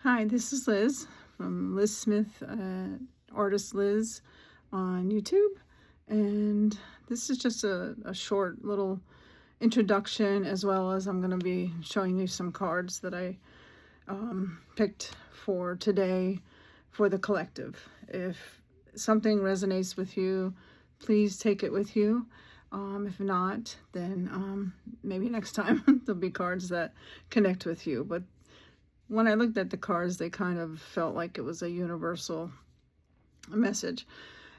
Hi, this is Liz from Liz Smith, Artist Liz on YouTube. And this is just a short little introduction, as well as I'm going to be showing you some cards that I picked for today for the collective. If something resonates with you, please take it with you. If not, then maybe next time there'll be cards that connect with you. But when I looked at the cards, they kind of felt like it was a universal message.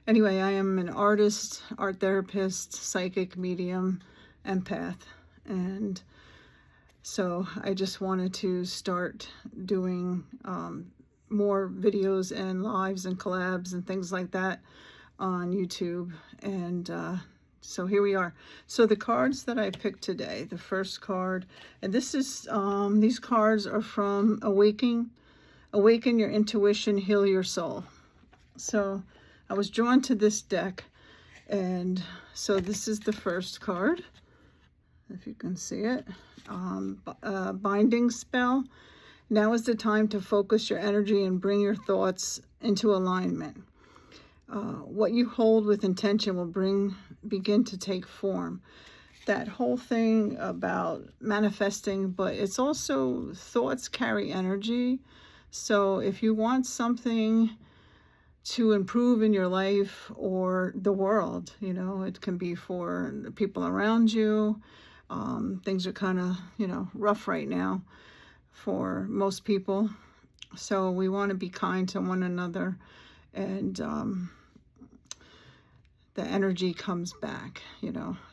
Anyway, I am an artist, art therapist, psychic, medium, empath. And so I just wanted to start doing more videos and lives and collabs and things like that on YouTube. And so here we are. So the cards that I picked today, the first card, and this is, these cards are from Awaken Your Intuition, Heal Your Soul. So I was drawn to this deck, and so this is the first card, if you can see it. Binding spell. Now is the time to focus your energy and bring your thoughts into alignment. What you hold with intention will begin to take form. That whole thing about manifesting, but it's also thoughts carry energy. So if you want something to improve in your life or the world, it can be for the people around you. Things are kind of, rough right now for most people. So we want to be kind to one another, and the energy comes back.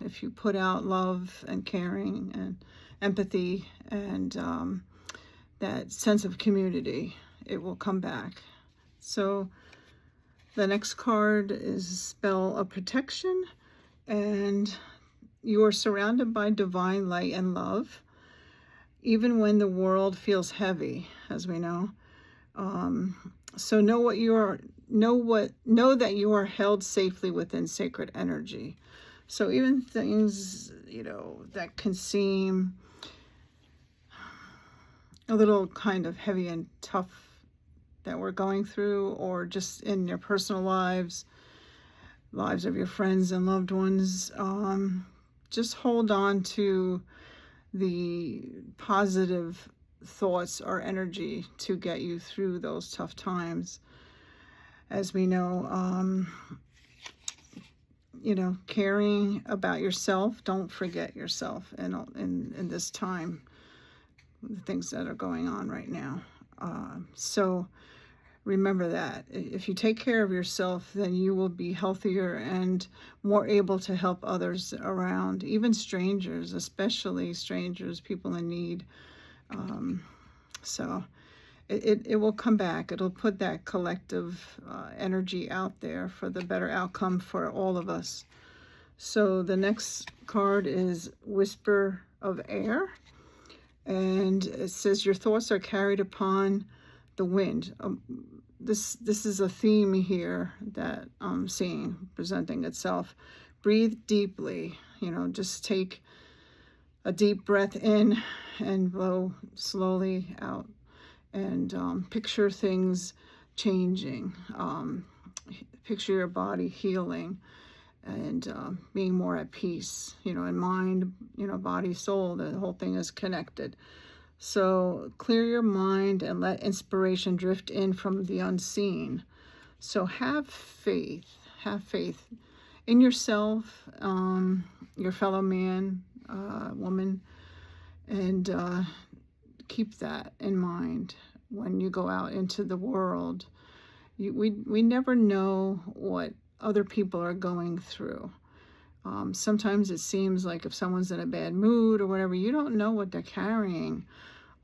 If you put out love and caring and empathy and that sense of community, it will come back. So the next card is Spell of Protection, and you are surrounded by divine light and love, even when the world feels heavy, as we know. So know that you are held safely within sacred energy. So even things, that can seem a little kind of heavy and tough that we're going through, or just in your personal lives of your friends and loved ones, just hold on to the positive thoughts or energy to get you through those tough times. As we know, caring about yourself, don't forget yourself in this time, the things that are going on right now. So remember that if you take care of yourself, then you will be healthier and more able to help others around, even strangers, especially strangers, people in need. So it will come back. It'll put that collective energy out there for the better outcome for all of us. So the next card is Whisper of Air, and it says your thoughts are carried upon the wind. This is a theme here that I'm seeing presenting itself. Breathe deeply. Just take a deep breath in and blow slowly out, and picture things changing. Picture your body healing and being more at peace, in mind, body, soul. The whole thing is connected. So clear your mind and let inspiration drift in from the unseen. So have faith in yourself, your fellow man, woman, and keep that in mind when you go out into the world. We never know what other people are going through. Sometimes it seems like if someone's in a bad mood or whatever, you don't know what they're carrying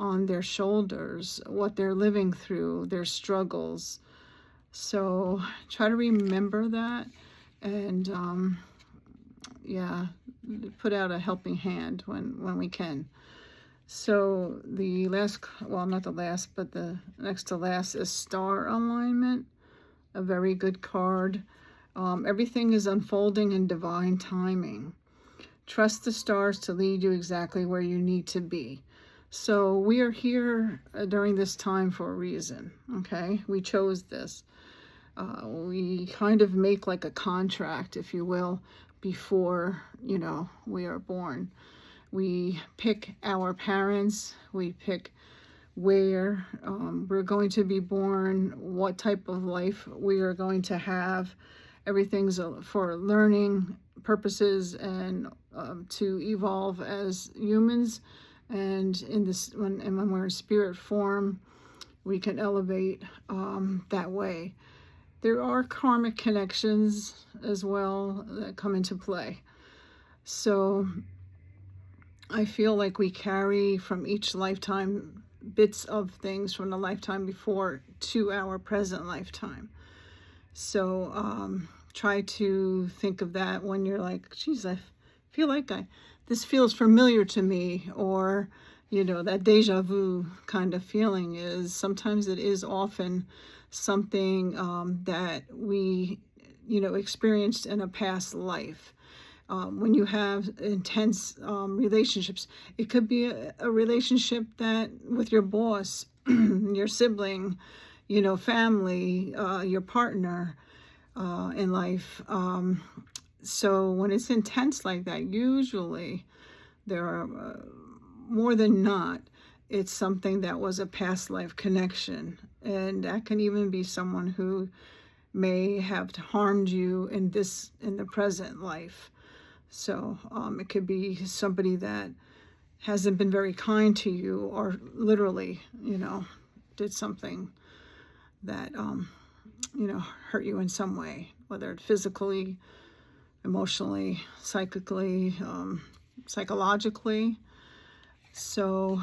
on their shoulders, what they're living through, their struggles. So try to remember that, and put out a helping hand when we can. So the last, well, not the last, but the next to last is Star Alignment, a very good card. Everything is unfolding in divine timing. Trust the stars to lead you exactly where you need to be. So we are here during this time for a reason, okay? We chose this. We kind of make like a contract, if you will, before, we are born. We pick our parents, we pick where we're going to be born, what type of life we are going to have. Everything's for learning purposes and to evolve as humans. And when we're in spirit form, we can elevate that way. There are karmic connections as well that come into play. So I feel like we carry from each lifetime bits of things from the lifetime before to our present lifetime. So try to think of that when you're like, geez, I feel like this feels familiar to me, or that deja vu kind of feeling is sometimes it is often something that we experienced in a past life. When you have intense relationships, it could be a relationship that with your boss, your sibling, family, your partner in life. So when it's intense like that, usually there are more than not, it's something that was a past life connection. And that can even be someone who may have harmed you in the present life. So it could be somebody that hasn't been very kind to you, or literally, did something that, hurt you in some way, whether it's physically, emotionally, psychically, psychologically. So,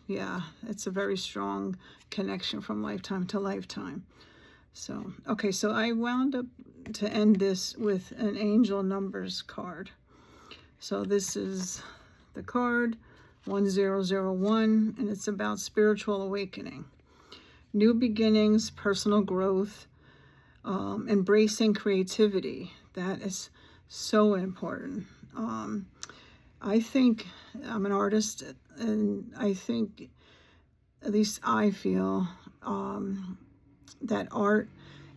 yeah, it's a very strong connection from lifetime to lifetime. So, okay, so I wound up to end this with an angel numbers card. So this is the card 1001, and it's about spiritual awakening, new beginnings, personal growth, embracing creativity. That is so important. I think I'm an artist, and I think, at least I feel, that art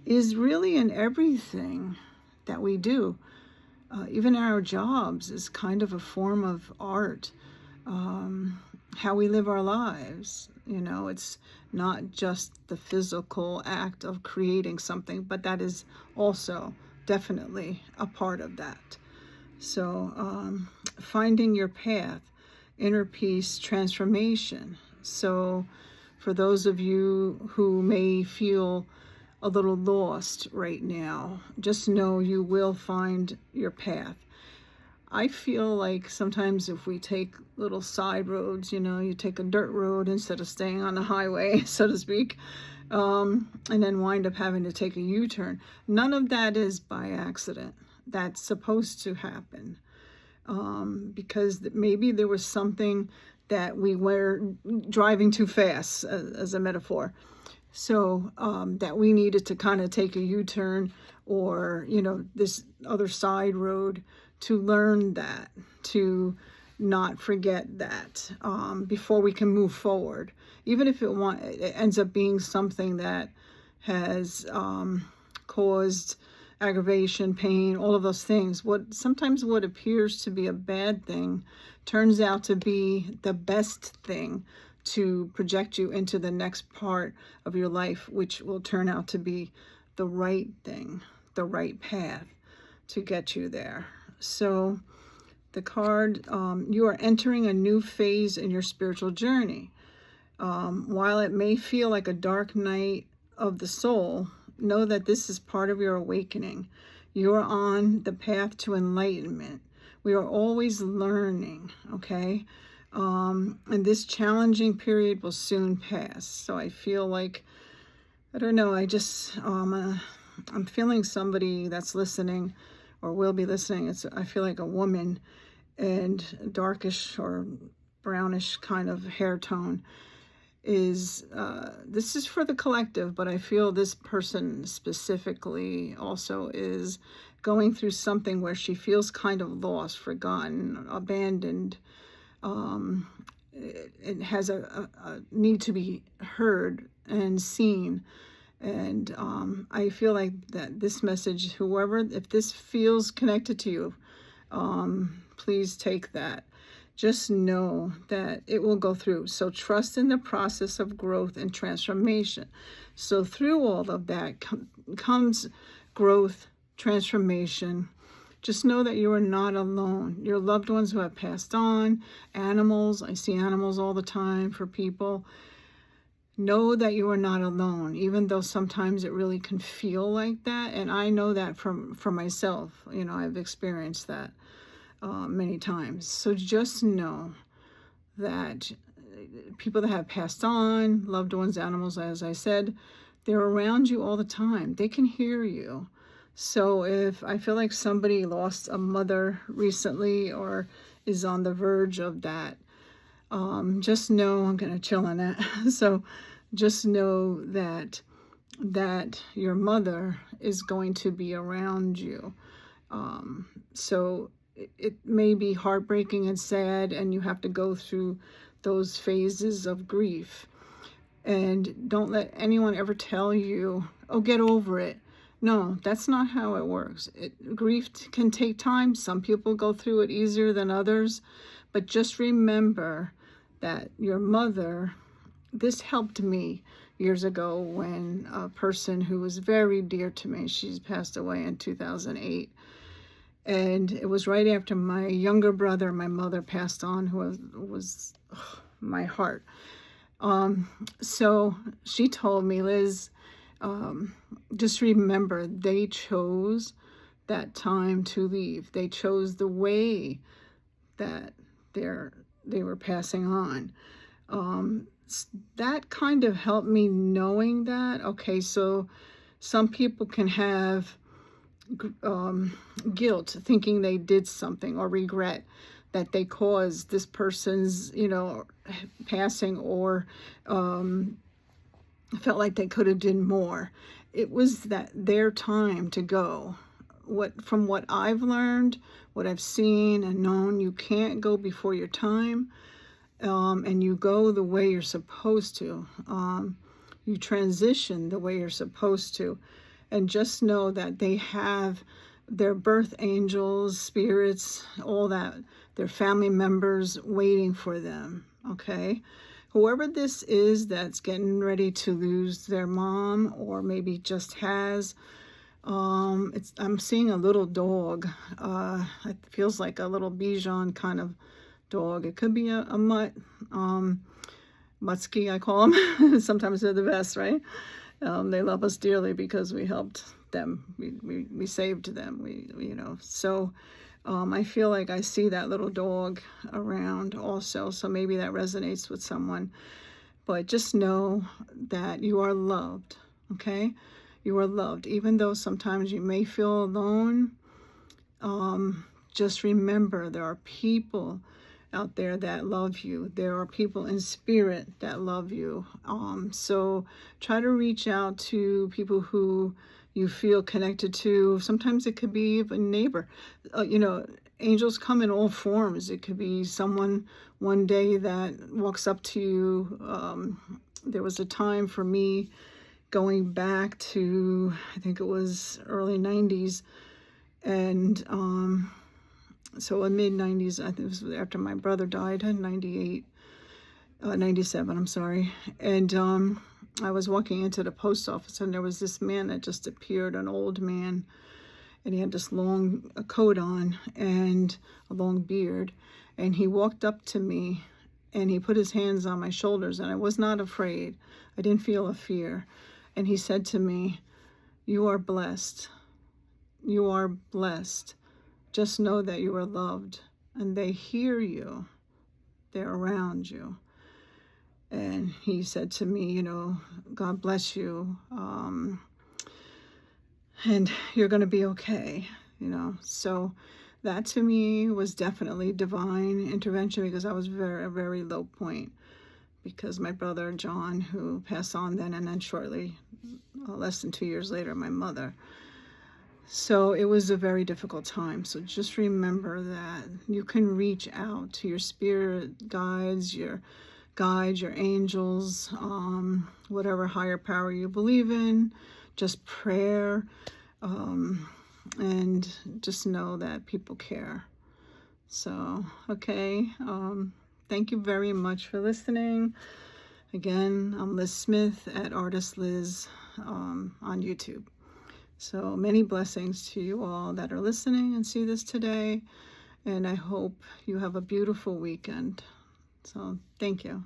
is really in everything that we do. Even our jobs is kind of a form of art. How we live our lives, it's not just the physical act of creating something, but that is also definitely a part of that. So finding your path, inner peace, transformation. So for those of you who may feel a little lost right now, just know you will find your path. I feel like sometimes if we take little side roads, you take a dirt road instead of staying on the highway, so to speak, and then wind up having to take a U-turn. None of that is by accident. That's supposed to happen because maybe there was something that we were driving too fast, as a metaphor. So that we needed to kind of take a U-turn, or, this other side road, to learn that, to not forget that before we can move forward. Even if it ends up being something that has caused aggravation, pain, all of those things. Sometimes what appears to be a bad thing turns out to be the best thing to project you into the next part of your life, which will turn out to be the right thing, the right path to get you there. So the card, you are entering a new phase in your spiritual journey. While it may feel like a dark night of the soul, know that this is part of your awakening. You are on the path to enlightenment. We are always learning, okay? And this challenging period will soon pass. So I feel like, I don't know, I'm feeling somebody that's listening or will be listening. I feel like a woman, and darkish or brownish kind of hair tone is, this is for the collective, but I feel this person specifically also is going through something where she feels kind of lost, forgotten, abandoned. it has a need to be heard and seen. And I feel like that this message, whoever, if this feels connected to you, please take that. Just know that it will go through. So trust in the process of growth and transformation. So through all of that comes growth, transformation. Just know that you are not alone. Your loved ones who have passed on, animals, I see animals all the time for people. Know that you are not alone, even though sometimes it really can feel like that. And I know that from myself. You know, I've experienced that many times. So just know that people that have passed on, loved ones, animals, as I said, they're around you all the time. They can hear you. So if I feel like somebody lost a mother recently or is on the verge of that, just know, I'm going to chill on that. So just know that your mother is going to be around you. So it may be heartbreaking and sad, and you have to go through those phases of grief. And don't let anyone ever tell you, oh, get over it. No, that's not how it works. Grief can take time. Some people go through it easier than others. But just remember that your mother, this helped me years ago when a person who was very dear to me, she's passed away in 2008. And it was right after my younger brother, my mother passed on, who was my heart. So she told me, Liz, just remember, they chose that time to leave. They chose the way that they were passing on. That kind of helped me knowing that, okay, so some people can have guilt, thinking they did something, or regret that they caused this person's, passing, or felt like they could have done more. It was that their time to go. From what I've learned, what I've seen and known, you can't go before your time, and you go the way you're supposed to. You transition the way you're supposed to. And just know that they have their birth angels, spirits, all that, their family members waiting for them, okay? Whoever this is that's getting ready to lose their mom, or maybe just has, I'm seeing a little dog. It feels like a little Bichon kind of dog. It could be a mutt, Mutsky, I call them. Sometimes they're the best, right? They love us dearly because we helped them. We saved them. So I feel like I see that little dog around also. So maybe that resonates with someone. But just know that you are loved, okay? You are loved. Even though sometimes you may feel alone, just remember there are people out there that love you. There are people in spirit that love you. So try to reach out to people who you feel connected to. Sometimes it could be a neighbor. Angels come in all forms. It could be someone one day that walks up to you. There was a time for me going back to, I think it was early 90s, and so in mid-90s, I think it was after my brother died, in 97, I'm sorry. And I was walking into the post office, and there was this man that just appeared, an old man, and he had this long coat on and a long beard. And he walked up to me, and he put his hands on my shoulders, and I was not afraid. I didn't feel a fear. And he said to me, "You are blessed. You are blessed. Just know that you are loved, and they hear you. They're around you." And he said to me, "God bless you, and you're going to be okay." So that to me was definitely divine intervention, because I was a very low point, because my brother John, who passed on then, and then shortly, less than 2 years later, my mother. So it was a very difficult time. So just remember that you can reach out to your spirit guides, your angels, whatever higher power you believe in, just prayer, and just know that people care. So, okay, thank you very much for listening. Again, I'm Liz Smith at Artist Liz on YouTube. So many blessings to you all that are listening and see this today. And I hope you have a beautiful weekend. So thank you.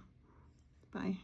Bye.